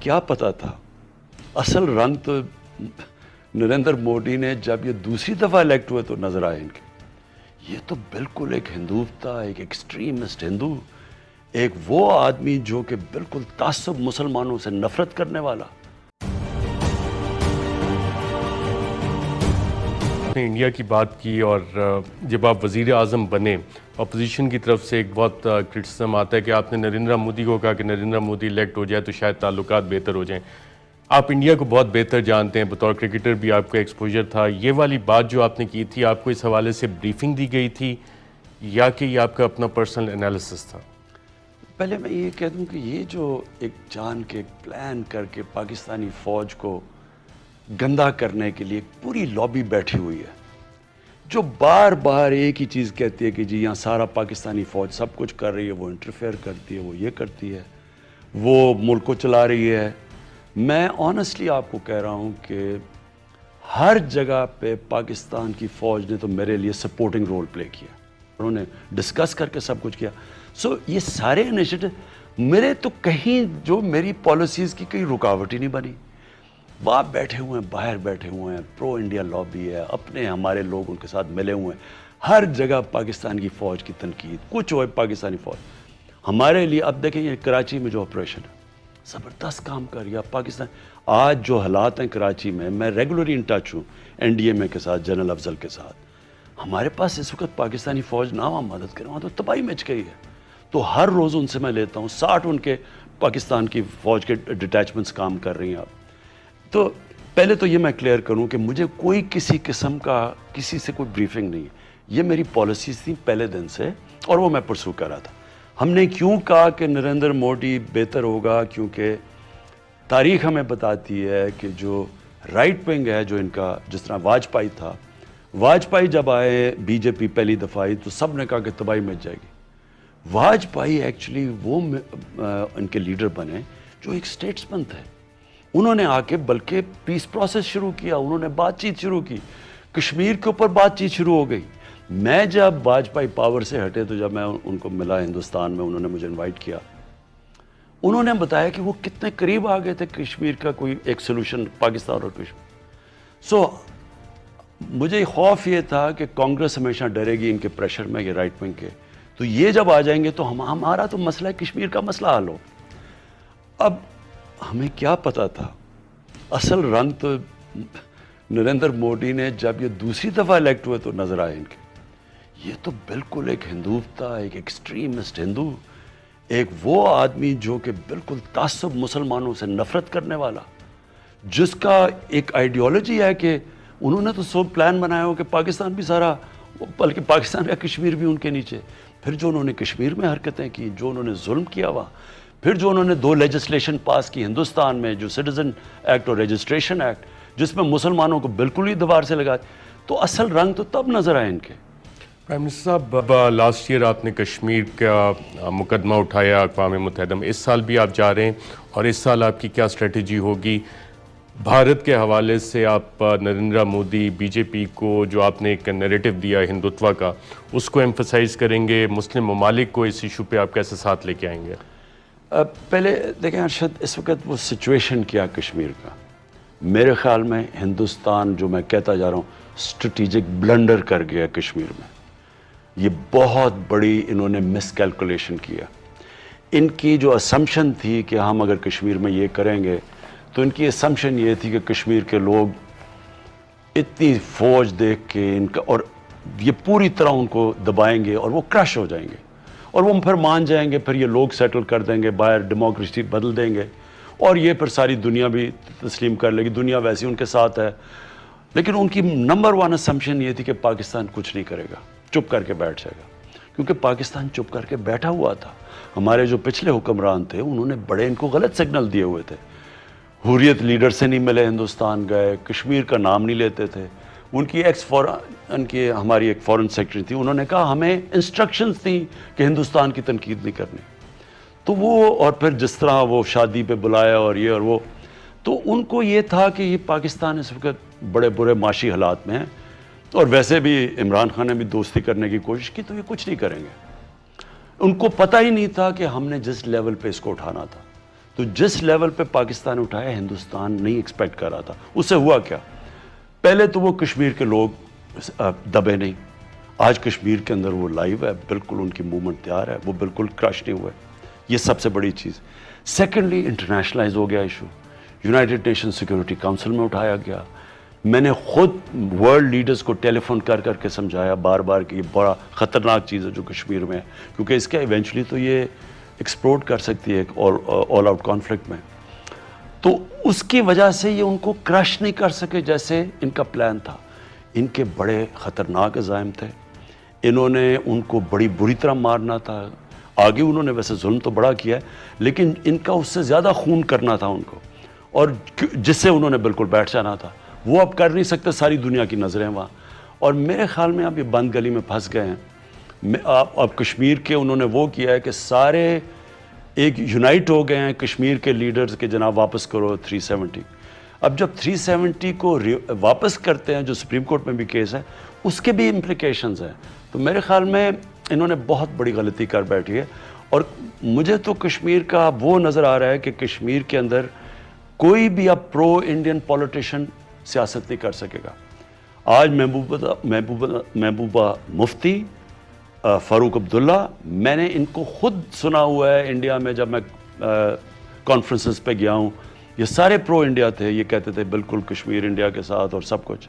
کیا پتا تھا اصل رنگ تو نریندر مودی نے جب یہ دوسری دفعہ الیکٹ ہوئے تو نظر آئے ان کے. یہ تو بالکل ایک ہندو تھا, ایک ایکسٹریمسٹ ہندو, ایک وہ آدمی جو کہ بالکل تعصب مسلمانوں سے نفرت کرنے والا. آپ نے انڈیا کی بات کی اور جب آپ وزیر اعظم بنے اپوزیشن کی طرف سے ایک بہت کرٹیسزم آتا ہے کہ آپ نے نریندر مودی کو کہا کہ نریندر مودی الیکٹ ہو جائے تو شاید تعلقات بہتر ہو جائیں. آپ انڈیا کو بہت بہتر جانتے ہیں, بطور کرکٹر بھی آپ کو ایکسپوجر تھا. یہ والی بات جو آپ نے کی تھی, آپ کو اس حوالے سے بریفنگ دی گئی تھی یا کہ یہ آپ کا اپنا پرسنل انالیسس تھا؟ پہلے میں یہ کہہ دوں کہ یہ جو ایک جان کے پلان کر کے پاکستانی فوج کو گندا کرنے کے لیے ایک پوری لابی بیٹھی ہوئی ہے جو بار بار ایک ہی چیز کہتی ہے کہ جی یہاں سارا پاکستانی فوج سب کچھ کر رہی ہے, وہ انٹرفیئر کرتی ہے, وہ یہ کرتی ہے, وہ ملک کو چلا رہی ہے. میں آنیسٹلی آپ کو کہہ رہا ہوں کہ ہر جگہ پہ پاکستان کی فوج نے تو میرے لیے سپورٹنگ رول پلے کیا, انہوں نے ڈسکس کر کے سب کچھ کیا. سو یہ سارے انیشیٹو میرے تو کہیں جو میری پالیسیز کی کہیں رکاوٹ ہی نہیں بنی. وہاں بیٹھے ہوئے ہیں, باہر بیٹھے ہوئے ہیں, پرو انڈیا لابی ہے, اپنے ہمارے لوگ ان کے ساتھ ملے ہوئے ہیں. ہر جگہ پاکستان کی فوج کی تنقید, کچھ ہوئے پاکستانی فوج ہمارے لیے. اب دیکھیں یہ کراچی میں جو آپریشن ہے زبردست کام کر رہی ہے پاکستان. آج جو حالات ہیں کراچی میں ریگولرلی ان ٹچ ہوں این ڈی ایم اے کے ساتھ, جنرل افضل کے ساتھ. ہمارے پاس اس وقت پاکستانی فوج نہ وہاں مدد کرے, وہاں تو تباہی مچ گئی ہے. تو ہر روز ان سے میں لیتا ہوں 60 ان کے پاکستان کی فوج کے ڈٹیچمنٹس کام کر رہی ہیں. آپ تو پہلے تو یہ میں کلیئر کروں کہ مجھے کوئی کسی قسم کا کسی سے کوئی بریفنگ نہیں ہے. یہ میری پالیسیز تھی پہلے دن سے اور وہ میں پرسو کر رہا تھا. ہم نے کیوں کہا کہ نریندر مودی بہتر ہوگا, کیونکہ تاریخ ہمیں بتاتی ہے کہ جو رائٹ ونگ ہے جو ان کا, جس طرح واجپائی تھا, واجپائی جب آئے بی جے پی پہلی دفعہ آئی تو سب نے کہا کہ تباہی مچ جائے گی. واجپائی ایکچولی وہ ان کے لیڈر بنے جو ایک سٹیٹسمن تھے. انہوں نے آ کے بلکہ پیس پروسیس شروع کیا, انہوں نے بات چیت شروع کی, کشمیر کے اوپر بات چیت شروع ہو گئی. میں جب واجپائی پاور سے ہٹے تو جب میں ان کو ملا ہندوستان میں, انہوں نے مجھے انوائٹ کیا, انہوں نے بتایا کہ وہ کتنے قریب آ گئے تھے کشمیر کا کوئی ایک سلوشن پاکستان اور کشمیر. سو مجھے خوف یہ تھا کہ کانگریس ہمیشہ ڈرے گی ان کے پریشر میں, یہ رائٹ ونگ کے, تو یہ جب آ جائیں گے تو ہمارا تو مسئلہ ہے کشمیر کا مسئلہ حل ہو. اب ہمیں کیا پتا تھا اصل رنگ تو نریندر مودی نے جب یہ دوسری دفعہ الیکٹ ہوئے تو نظر آئے ان کے. یہ تو بالکل ایک ہندو تھا, ایک ایکسٹریمسٹ ہندو, ایک وہ آدمی جو کہ بالکل تعصب مسلمانوں سے نفرت کرنے والا, جس کا ایک آئیڈیالوجی ہے کہ انہوں نے تو سب پلان بنایا ہو کہ پاکستان بھی سارا, بلکہ پاکستان کا کشمیر بھی ان کے نیچے. پھر جو انہوں نے کشمیر میں حرکتیں کی, جو انہوں نے ظلم کیا وہاں, پھر جو انہوں نے 2 لیجسلیشن پاس کی ہندوستان میں, جو سٹیزن ایکٹ اور رجسٹریشن ایکٹ, جس میں مسلمانوں کو بالکل ہی دیوار سے لگا, تو اصل رنگ تو تب نظر آئے ان کے. پرائم منسٹر صاحب, لاسٹ ایئر آپ نے کشمیر کا مقدمہ اٹھایا اقوام متحدہ میں, اس سال بھی آپ جا رہے ہیں, اور اس سال آپ کی کیا اسٹریٹجی ہوگی بھارت کے حوالے سے؟ آپ نریندر مودی, بی جے پی کو جو آپ نے ایک نیریٹو دیا ہندوتوا کا, اس کو ایمفسائز کریں گے؟ مسلم ممالک کو اس ایشو پہ آپ کیسے ساتھ لے کے آئیں گے؟ پہلے دیکھیں ارشد, اس وقت وہ سچویشن کیا کشمیر کا, میرے خیال میں ہندوستان, جو میں کہتا جا رہا ہوں, اسٹریٹجک بلنڈر کر گیا کشمیر میں. یہ بہت بڑی انہوں نے مس کیلکولیشن کیا. ان کی جو اسمپشن تھی کہ ہم اگر کشمیر میں یہ کریں گے, تو ان کی اسمپشن یہ تھی کہ کشمیر کے لوگ اتنی فوج دیکھ کے ان کا, اور یہ پوری طرح ان کو دبائیں گے اور وہ کرش ہو جائیں گے, اور وہ پھر مان جائیں گے, پھر یہ لوگ سیٹل کر دیں گے, باہر ڈیموکریسی بدل دیں گے, اور یہ پھر ساری دنیا بھی تسلیم کر لے گی, دنیا ویسی ان کے ساتھ ہے. لیکن ان کی نمبر 1 اسمپشن یہ تھی کہ پاکستان کچھ نہیں کرے گا, چپ کر کے بیٹھ جائے گا. کیونکہ پاکستان چپ کر کے بیٹھا ہوا تھا. ہمارے جو پچھلے حکمران تھے انہوں نے بڑے ان کو غلط سگنل دیے ہوئے تھے. حریت لیڈر سے نہیں ملے, ہندوستان گئے, کشمیر کا نام نہیں لیتے تھے. ان کی ہماری ایک فورن سیکرٹری تھی, انہوں نے کہا ہمیں انسٹرکشنز تھیں کہ ہندوستان کی تنقید نہیں کرنی. تو وہ, اور پھر جس طرح وہ شادی پہ بلایا اور یہ اور وہ, تو ان کو یہ تھا کہ یہ پاکستان اس وقت بڑے برے معاشی حالات میں ہیں, اور ویسے بھی عمران خان نے بھی دوستی کرنے کی کوشش کی, تو یہ کچھ نہیں کریں گے. ان کو پتہ ہی نہیں تھا کہ ہم نے جس لیول پہ اس کو اٹھانا تھا. تو تو جس لیول پہ پاکستان اٹھایا ہندوستان نہیں ایکسپیکٹ کر رہا تھا. اس سے ہوا کیا؟ پہلے تو وہ کشمیر کے لوگ دبے نہیں. آج کشمیر کے اندر وہ لائیو ہے, بالکل ان کی موومنٹ تیار ہے, وہ بالکل کرش نہیں ہوئے. یہ سب سے بڑی چیز. سیکنڈلی انٹرنیشنلائز ہو گیا issue, United nation security council میں اٹھایا گیا. میں نے خود ورلڈ لیڈرز کو ٹیلی فون کر کر کے سمجھایا بار بار کہ یہ بڑا خطرناک چیز ہے جو کشمیر میں ہے, کیونکہ اس کا ایونچولی تو یہ ایکسپلوڈ کر سکتی ہے ایک آل آؤٹ کانفلکٹ میں. تو اس کی وجہ سے یہ ان کو کرش نہیں کر سکے جیسے ان کا پلان تھا. ان کے بڑے خطرناک عزائم تھے, انہوں نے ان کو بڑی بری طرح مارنا تھا. آگے انہوں نے ویسے ظلم تو بڑا کیا ہے, لیکن ان کا اس سے زیادہ خون کرنا تھا ان کو, اور جس سے انہوں نے بالکل بیٹھ جانا تھا. وہ اب کر نہیں سکتے, ساری دنیا کی نظریں وہاں. اور میرے خیال میں اب یہ بند گلی میں پھنس گئے ہیں. اب کشمیر کے انہوں نے وہ کیا ہے کہ سارے ایک یونائٹ ہو گئے ہیں کشمیر کے لیڈرز کے جناب واپس کرو 370. اب جب 370 کو واپس کرتے ہیں, جو سپریم کورٹ میں بھی کیس ہے, اس کے بھی امپلیکیشنز ہیں. تو میرے خیال میں انہوں نے بہت بڑی غلطی کر بیٹھی ہے. اور مجھے تو کشمیر کا وہ نظر آ رہا ہے کہ کشمیر کے اندر کوئی بھی اب پرو انڈین پولیٹیشن سیاست نہیں کر سکے گا. آج محبوبہ مفتی, فاروق عبداللہ, میں نے ان کو خود سنا ہوا ہے انڈیا میں جب میں کانفرنسز پہ گیا ہوں. یہ سارے پرو انڈیا تھے, یہ کہتے تھے بالکل کشمیر انڈیا کے ساتھ اور سب کچھ.